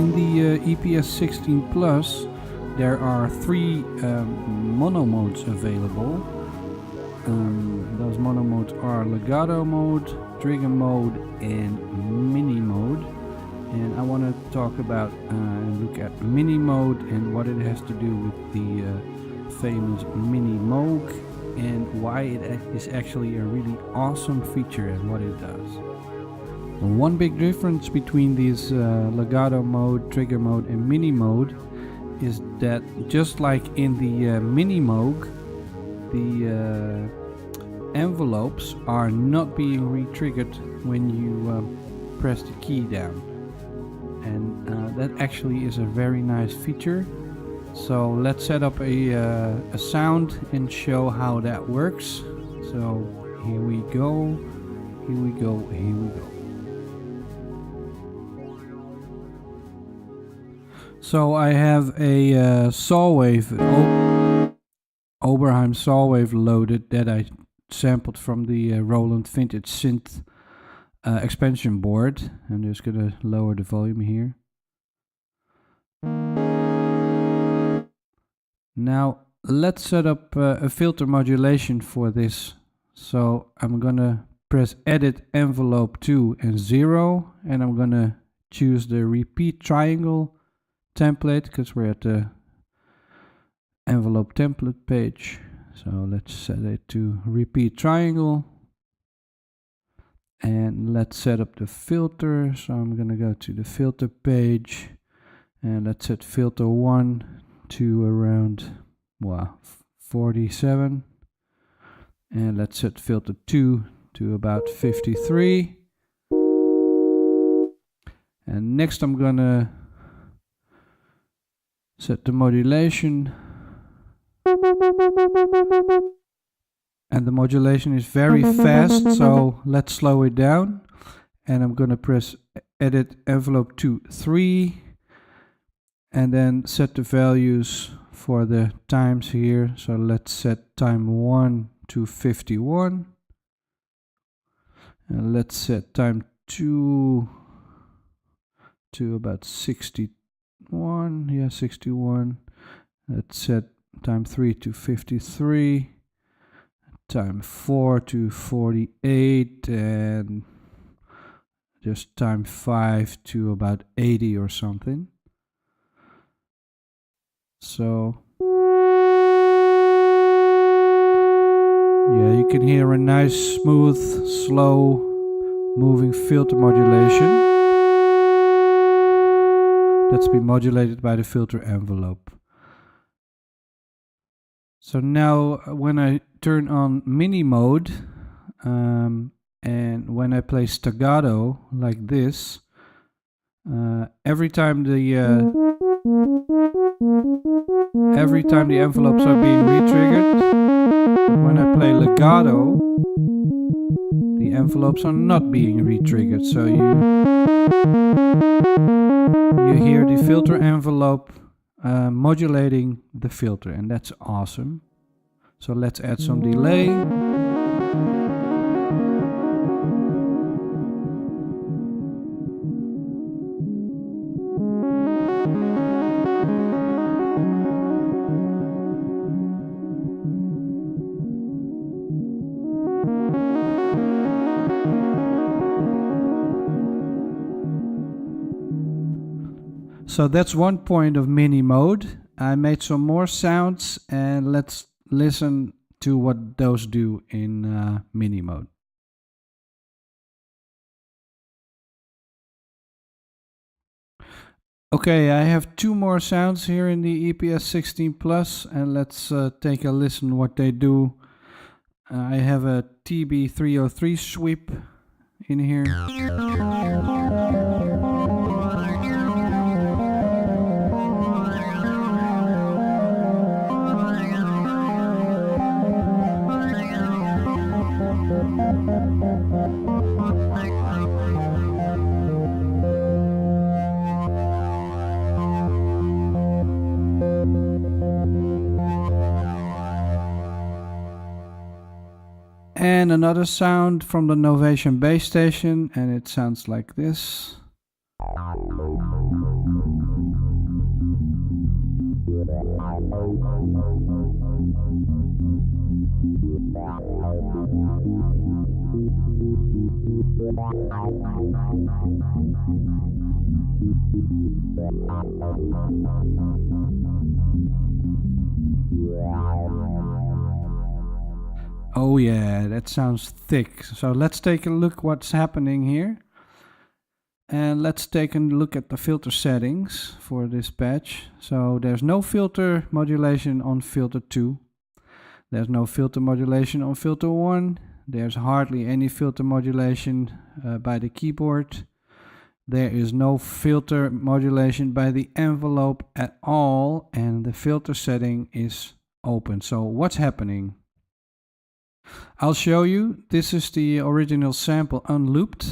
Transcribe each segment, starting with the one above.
in the EPS-16 Plus, there are 3 mono modes available. Those mono modes are Legato Mode, Trigger Mode, and Minimode. And I want to talk about and look at Minimode and what it has to do with the famous Minimode and why it is actually a really awesome feature and what it does. One big difference between these Legato Mode, Trigger Mode, and Minimode is that just like in the Minimode, the envelopes are not being re-triggered when you press the key down, and that actually is a very nice feature. So let's set up a sound and show how that works. So here we go, here we go, here we go. So I have a saw wave, Oberheim saw wave loaded that I sampled from the Roland Vintage Synth expansion board. I'm just gonna lower the volume here. Now let's set up a filter modulation for this. So I'm gonna press Edit Envelope 2 and 0, and I'm gonna choose the repeat triangle template because we're at the envelope template page. So let's set it to repeat triangle, and let's set up the filter. So I'm gonna go to the filter page, and let's set filter 1 to around 47, and let's set filter 2 to about 53. And next I'm gonna set the modulation, and the modulation is very fast, so let's slow it down. And I'm gonna press Edit Envelope 2, 3, and then set the values for the times here. So let's set time 1 to 51, and let's set time 2 to about 61. Yeah, 61. Let's set time 3 to 53, time 4 to 48, and just time 5 to about 80 or something. So yeah, you can hear a nice, smooth, slow moving filter modulation that's been modulated by the filter envelope. So now when I turn on Minimode, and when I play staccato like this, every time the envelopes are being re-triggered, when I play legato, the envelopes are not being re-triggered. So you hear the filter envelope modulating the filter, and that's awesome. So let's add some delay. So that's one point of Minimode. I made some more sounds, and let's listen to what those do in Minimode. Okay, I have 2 more sounds here in the EPS-16 Plus, and let's take a listen what they do. I have a TB303 sweep in here. And another sound from the Novation base station, and it sounds like this. Oh yeah, that sounds thick. So let's take a look what's happening here. And let's take a look at the filter settings for this patch. So there's no filter modulation on filter 2. There's no filter modulation on filter 1. There's hardly any filter modulation by the keyboard. There is no filter modulation by the envelope at all, and the filter setting is open. So what's happening? I'll show you. This is the original sample unlooped.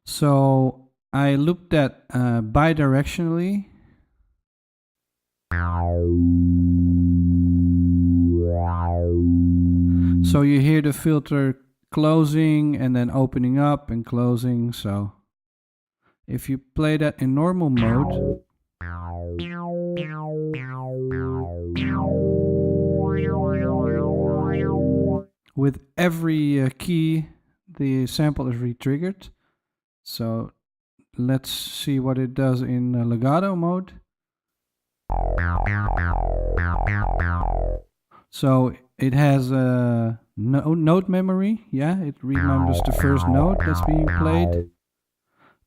So I looped that bidirectionally. So you hear the filter closing and then opening up and closing. So if you play that in normal mode, with every key the sample is re-triggered. So let's see what it does in Legato mode. So it has a note memory. Yeah, it remembers the first note that's being played.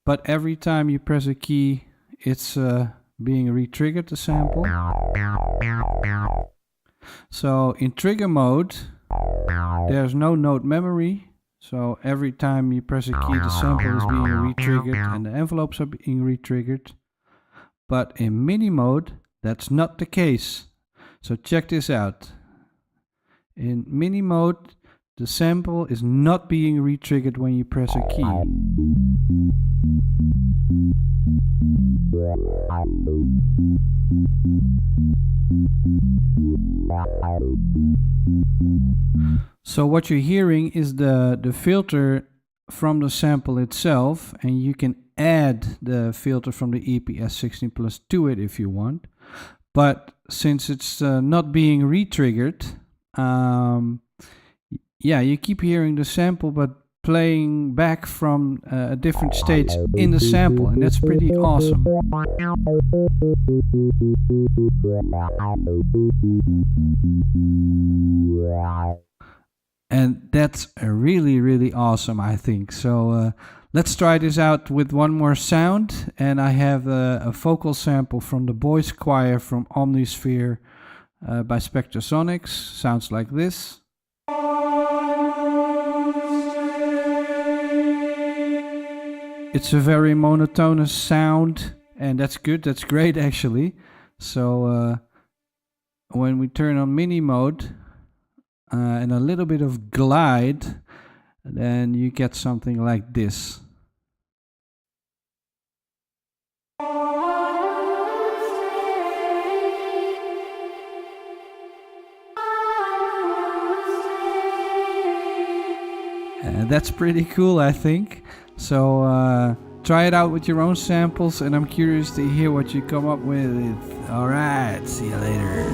But every time you press a key, it's being re-triggered, the sample. So in trigger mode, there's no note memory. So every time you press a key, the sample is being re-triggered and the envelopes are being re-triggered. But in mini mode, that's not the case. So check this out. In mini mode, the sample is not being re-triggered when you press a key. So what you're hearing is the filter from the sample itself, and you can add the filter from the EPS-16 Plus to it if you want. But since it's not being re-triggered, yeah, you keep hearing the sample but playing back from a different stage in the sample, and that's pretty awesome. And that's really, really awesome, I think. So let's try this out with one more sound. And I have a vocal sample from the boys choir from Omnisphere by Spectrasonics. Sounds like this. It's a very monotonous sound, and that's good. That's great, actually. So when we turn on mini mode, and a little bit of glide, then you get something like this. That's pretty cool, I think. So try it out with your own samples, and I'm curious to hear what you come up with. Alright, see you later.